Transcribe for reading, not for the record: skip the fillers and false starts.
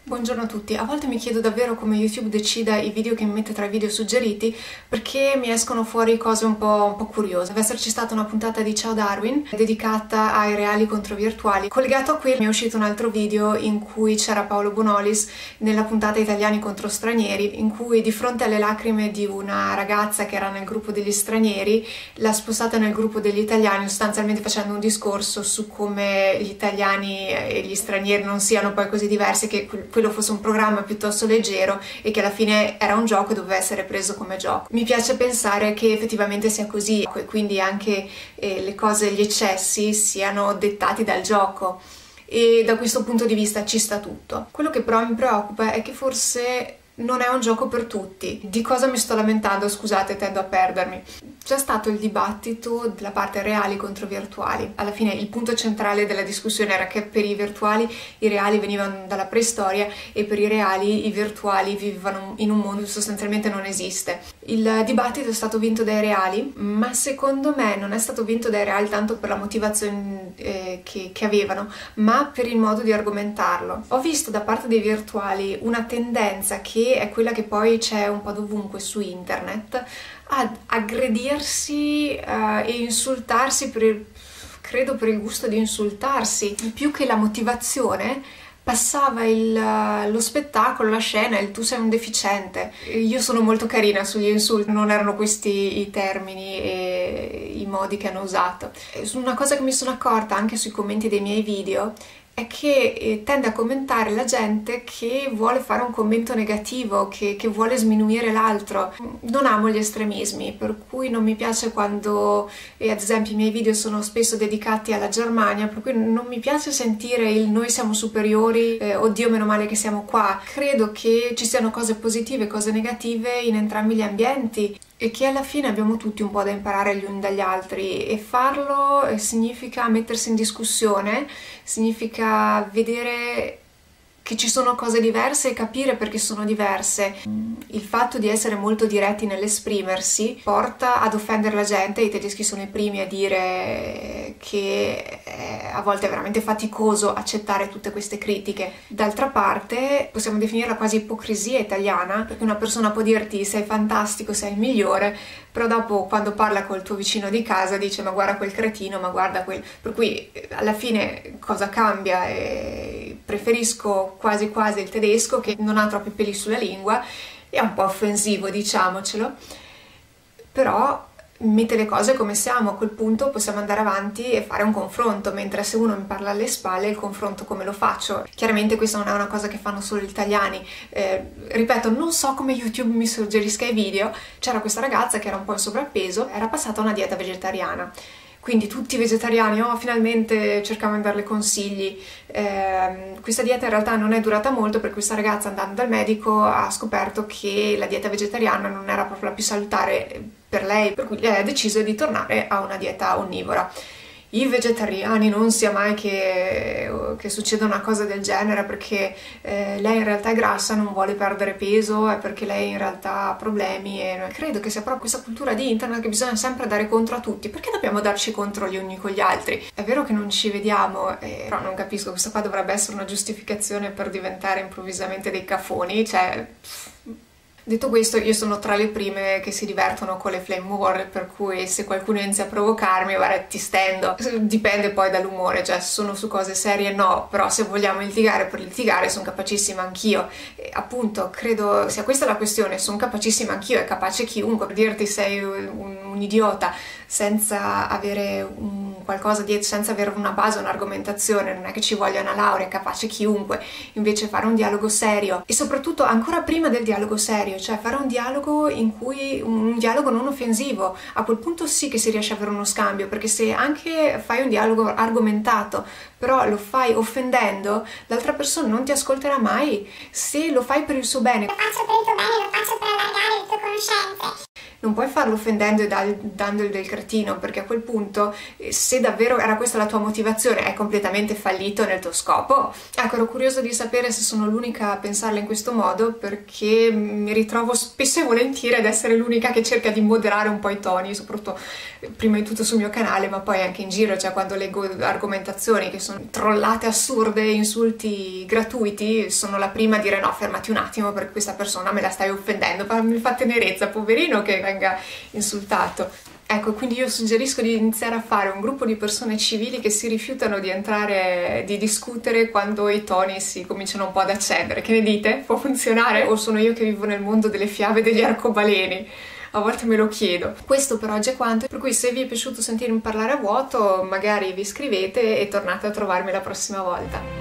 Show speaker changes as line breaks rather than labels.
Buongiorno a tutti. A volte mi chiedo davvero come YouTube decida i video che mi mette tra i video suggeriti, perché mi escono fuori cose un po' curiose. Deve esserci stata una puntata di Ciao Darwin dedicata ai reali contro virtuali. Collegato a quello mi è uscito un altro video in cui c'era Paolo Bonolis nella puntata Italiani contro stranieri, in cui di fronte alle lacrime di una ragazza che era nel gruppo degli stranieri l'ha spostata nel gruppo degli italiani, sostanzialmente facendo un discorso su come gli italiani e gli stranieri non siano poi così diversi, che quello fosse un programma piuttosto leggero e che alla fine era un gioco e doveva essere preso come gioco. Mi piace pensare che effettivamente sia così, e quindi anche le cose, gli eccessi siano dettati dal gioco, e da questo punto di vista ci sta tutto. Quello che però mi preoccupa è che forse non è un gioco per tutti. Di cosa mi sto lamentando? Scusate, tendo a perdermi. C'è stato il dibattito della parte reali contro virtuali. Alla fine il punto centrale della discussione era che per i virtuali i reali venivano dalla preistoria e per i reali i virtuali vivevano in un mondo che sostanzialmente non esiste. Il dibattito è stato vinto dai reali, ma secondo me non è stato vinto dai reali tanto per la motivazione che avevano, ma per il modo di argomentarlo. Ho visto da parte dei virtuali una tendenza che è quella che poi c'è un po' dovunque su internet, ad aggredirsi e insultarsi credo per il gusto di insultarsi. Più che la motivazione passava lo spettacolo, la scena, il tu sei un deficiente. Io sono molto carina sugli insulti, non erano questi i termini e i modi che hanno usato. Una cosa che mi sono accorta anche sui commenti dei miei video è che tende a commentare la gente che vuole fare un commento negativo, che vuole sminuire l'altro. Non amo gli estremismi, per cui non mi piace quando, ad esempio, i miei video sono spesso dedicati alla Germania, per cui non mi piace sentire il noi siamo superiori, oddio meno male che siamo qua. Credo che ci siano cose positive e cose negative in entrambi gli ambienti, e che alla fine abbiamo tutti un po' da imparare gli uni dagli altri, e farlo significa mettersi in discussione, significa vedere che ci sono cose diverse e capire perché sono diverse. Il fatto di essere molto diretti nell'esprimersi porta ad offendere la gente. I tedeschi sono i primi a dire che a volte è veramente faticoso accettare tutte queste critiche. D'altra parte possiamo definirla quasi ipocrisia italiana, perché una persona può dirti sei fantastico, sei il migliore, però dopo quando parla col tuo vicino di casa dice ma guarda quel cretino, ma guarda quel... Per cui alla fine cosa cambia? Preferisco quasi quasi il tedesco, che non ha troppi peli sulla lingua, è un po' offensivo, diciamocelo, però mette le cose come siamo. A quel punto possiamo andare avanti e fare un confronto, mentre se uno mi parla alle spalle, il confronto come lo faccio? Chiaramente questa non è una cosa che fanno solo gli italiani. Ripeto, non so come YouTube mi suggerisca i video. C'era questa ragazza che era un po' in sovrappeso, era passata a una dieta vegetariana. Quindi tutti i vegetariani, oh, finalmente cercavano di darle consigli. Questa dieta in realtà non è durata molto, perché questa ragazza, andando dal medico, ha scoperto che la dieta vegetariana non era proprio la più salutare per lei, per cui lei ha deciso di tornare a una dieta onnivora. I vegetariani non sia mai che succeda una cosa del genere, perché lei in realtà è grassa, non vuole perdere peso, è perché lei in realtà ha problemi, e credo che sia proprio questa cultura di internet che bisogna sempre dare contro a tutti. Perché dobbiamo darci contro gli uni con gli altri? È vero che non ci vediamo, però non capisco, questa qua dovrebbe essere una giustificazione per diventare improvvisamente dei cafoni, cioè... Detto questo, io sono tra le prime che si divertono con le flame war, per cui se qualcuno inizia a provocarmi, guarda, ti stendo. Dipende poi dall'umore, cioè se sono su cose serie no, però se vogliamo litigare per litigare sono capacissima anch'io. E appunto, credo sia questa la questione, sono capacissima anch'io, è capace chiunque. Per dirti sei un idiota senza avere qualcosa dietro, senza avere una base, un'argomentazione, non è che ci voglia una laurea, è capace chiunque. Invece fare un dialogo serio, e soprattutto ancora prima del dialogo serio, cioè fare un dialogo in cui un dialogo non offensivo, a quel punto sì che si riesce a avere uno scambio, perché se anche fai un dialogo argomentato però lo fai offendendo, l'altra persona non ti ascolterà mai. Se lo fai per il suo bene,
lo faccio per il tuo bene, lo faccio per allargare le tue conoscenze,
non puoi farlo offendendo e dandogli del cretino, perché a quel punto, se davvero era questa la tua motivazione, è completamente fallito nel tuo scopo. Ecco, ero curiosa di sapere se sono l'unica a pensarla in questo modo, perché mi ritrovo spesso e volentieri ad essere l'unica che cerca di moderare un po' i toni, soprattutto prima di tutto sul mio canale, ma poi anche in giro, cioè quando leggo argomentazioni che sono trollate assurde, insulti gratuiti, sono la prima a dire no, fermati un attimo, perché questa persona me la stai offendendo, mi fa tenerezza, poverino che venga insultato. Ecco, quindi io suggerisco di iniziare a fare un gruppo di persone civili che si rifiutano di entrare, di discutere quando i toni si cominciano un po' ad accendere. Che ne dite? Può funzionare? O sono io che vivo nel mondo delle fiabe degli arcobaleni? A volte me lo chiedo. Questo per oggi è quanto, per cui se vi è piaciuto sentirmi parlare a vuoto, magari vi iscrivete e tornate a trovarmi la prossima volta.